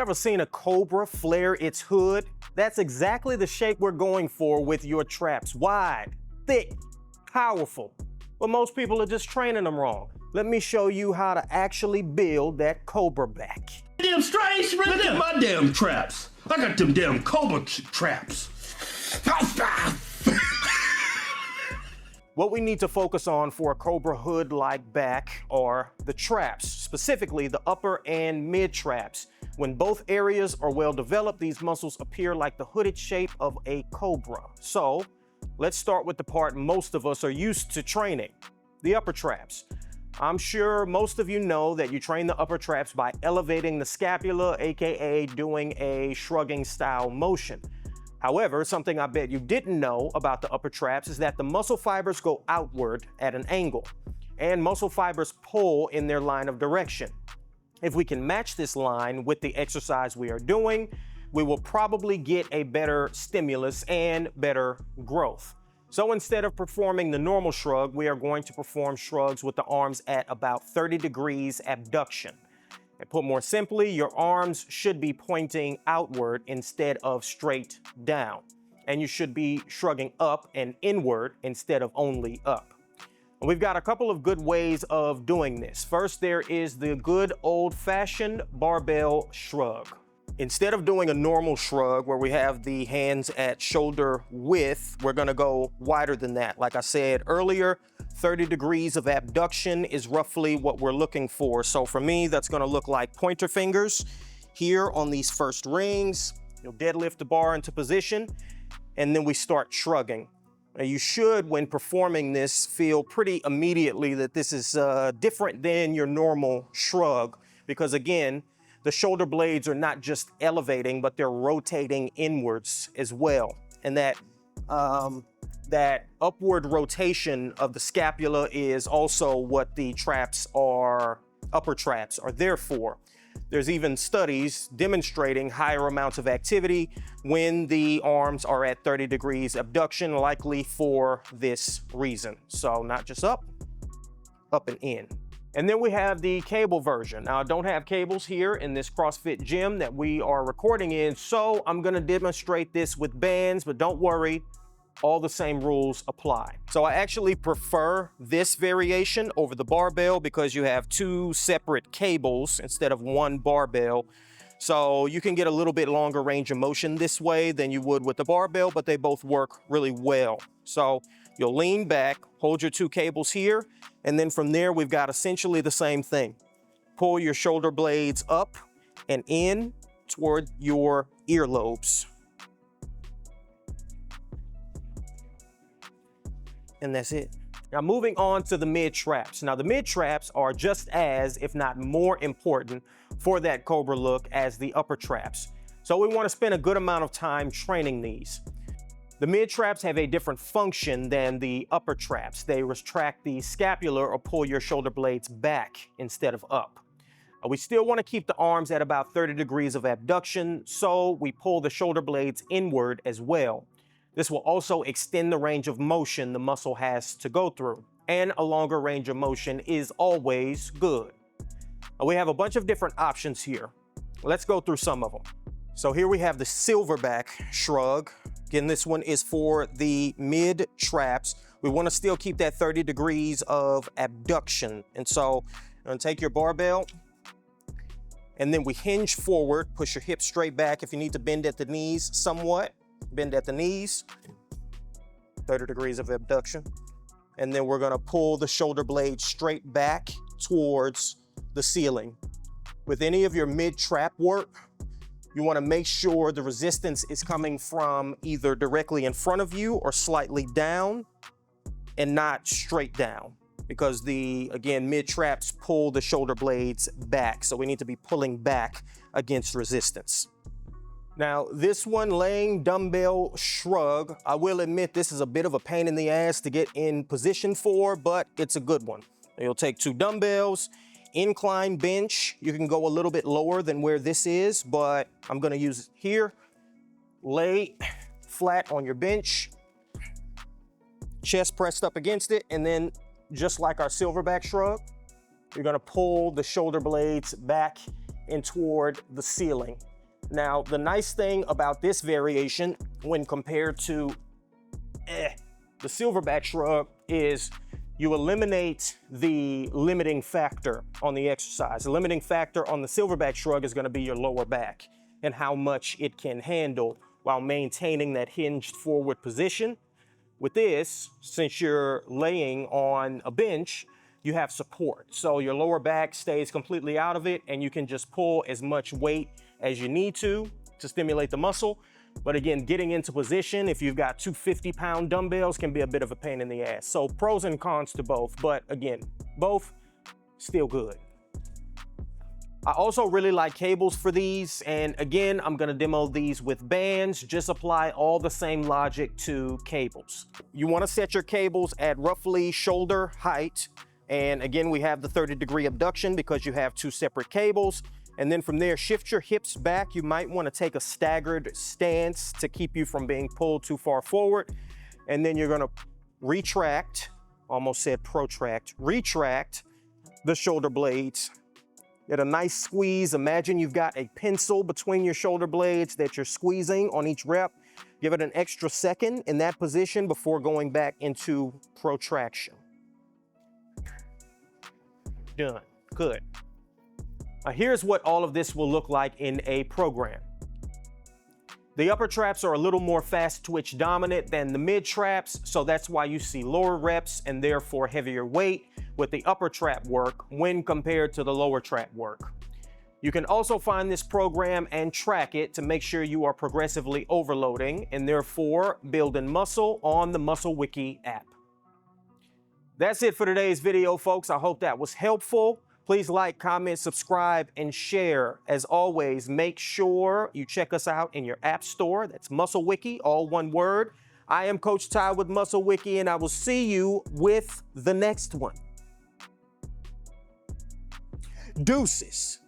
ever seen a cobra flare its hood? That's exactly the shape we're going for with your traps. Wide, thick, powerful. But most people are just training them wrong. Let me show you how to actually build that cobra back. Damn strange, look at my damn traps. I got them damn cobra traps. What we need to focus on for a cobra hood-like back are the traps, specifically the upper and mid traps. When both areas are well developed, these muscles appear like the hooded shape of a cobra. So let's start with the part most of us are used to training, the upper traps. I'm sure most of you know that you train the upper traps by elevating the scapula, aka doing a shrugging style motion. However, something I bet you didn't know about the upper traps is that the muscle fibers go outward at an angle, and muscle fibers pull in their line of direction. If we can match this line with the exercise we are doing, we will probably get a better stimulus and better growth. So instead of performing the normal shrug, we are going to perform shrugs with the arms at about 30 degrees abduction. And put more simply, your arms should be pointing outward instead of straight down. And you should be shrugging up and inward instead of only up. And we've got a couple of good ways of doing this. First, there is the good old-fashioned barbell shrug. Instead of doing a normal shrug where we have the hands at shoulder width, we're gonna go wider than that. Like I said earlier, 30 degrees of abduction is roughly what we're looking for. So for me, that's gonna look like pointer fingers here on these first rings. You'll deadlift the bar into position, and then we start shrugging. Now you should, when performing this, feel pretty immediately that this is different than your normal shrug, because again, the shoulder blades are not just elevating, but they're rotating inwards as well. And that upward rotation of the scapula is also what the upper traps are there for. There's even studies demonstrating higher amounts of activity when the arms are at 30 degrees abduction, likely for this reason. So not just up and in. And then we have the cable version. Now, I don't have cables here in this CrossFit gym that we are recording in, so I'm gonna demonstrate this with bands, but don't worry, all the same rules apply. So I actually prefer this variation over the barbell because you have two separate cables instead of one barbell. So you can get a little bit longer range of motion this way than you would with the barbell, but they both work really well. So you'll lean back, hold your two cables here, and then from there, we've got essentially the same thing. Pull your shoulder blades up and in toward your earlobes. And that's it. Now moving on to the mid traps. Now the mid traps are just as, if not more important for that cobra look as the upper traps. So we want to spend a good amount of time training these. The mid traps have a different function than the upper traps. They retract the scapula or pull your shoulder blades back instead of up. We still want to keep the arms at about 30 degrees of abduction, so we pull the shoulder blades inward as well. This will also extend the range of motion the muscle has to go through, and a longer range of motion is always good. We have a bunch of different options here. Let's go through some of them. So here we have the Silverback Shrug. Again, this one is for the mid traps. We want to still keep that 30 degrees of abduction. And so you're going to take your barbell, and then we hinge forward, push your hips straight back. If you need to bend at the knees somewhat, bend at the knees, 30 degrees of abduction. And then we're going to pull the shoulder blade straight back towards the ceiling. With any of your mid trap work, you want to make sure the resistance is coming from either directly in front of you or slightly down and not straight down, because again, mid traps pull the shoulder blades back. So we need to be pulling back against resistance. Now, this one, laying dumbbell shrug, I will admit this is a bit of a pain in the ass to get in position for, but it's a good one. You'll take two dumbbells, incline bench. You can go a little bit lower than where this is, but I'm gonna use it here. Lay flat on your bench, chest pressed up against it, and then just like our Silverback Shrug, you're gonna pull the shoulder blades back and toward the ceiling. Now, the nice thing about this variation when compared to the Silverback Shrug is you eliminate the limiting factor on the exercise. The limiting factor on the Silverback Shrug is going to be your lower back and how much it can handle while maintaining that hinged forward position. With this, since you're laying on a bench, you have support. So your lower back stays completely out of it and you can just pull as much weight as you need to stimulate the muscle. But again, getting into position, if you've got 250-pound dumbbells, can be a bit of a pain in the ass. So pros and cons to both, but again, both still good. I also really like cables for these. And again, I'm gonna demo these with bands. Just apply all the same logic to cables. You wanna set your cables at roughly shoulder height. And again, we have the 30-degree abduction because you have two separate cables. And then from there, shift your hips back. You might want to take a staggered stance to keep you from being pulled too far forward. And then you're going to retract, almost said protract, retract the shoulder blades. Get a nice squeeze. Imagine you've got a pencil between your shoulder blades that you're squeezing on each rep. Give it an extra second in that position before going back into protraction. Done. Good. Here's what all of this will look like in a program. The upper traps are a little more fast twitch dominant than the mid traps, so that's why you see lower reps and therefore heavier weight with the upper trap work when compared to the lower trap work. You can also find this program and track it to make sure you are progressively overloading and therefore building muscle on the MuscleWiki app. That's it for today's video, folks. I hope that was helpful. Please like, comment, subscribe, and share. As always, make sure you check us out in your app store. That's MuscleWiki, all one word. I am Coach Ty with MuscleWiki, and I will see you with the next one. Deuces.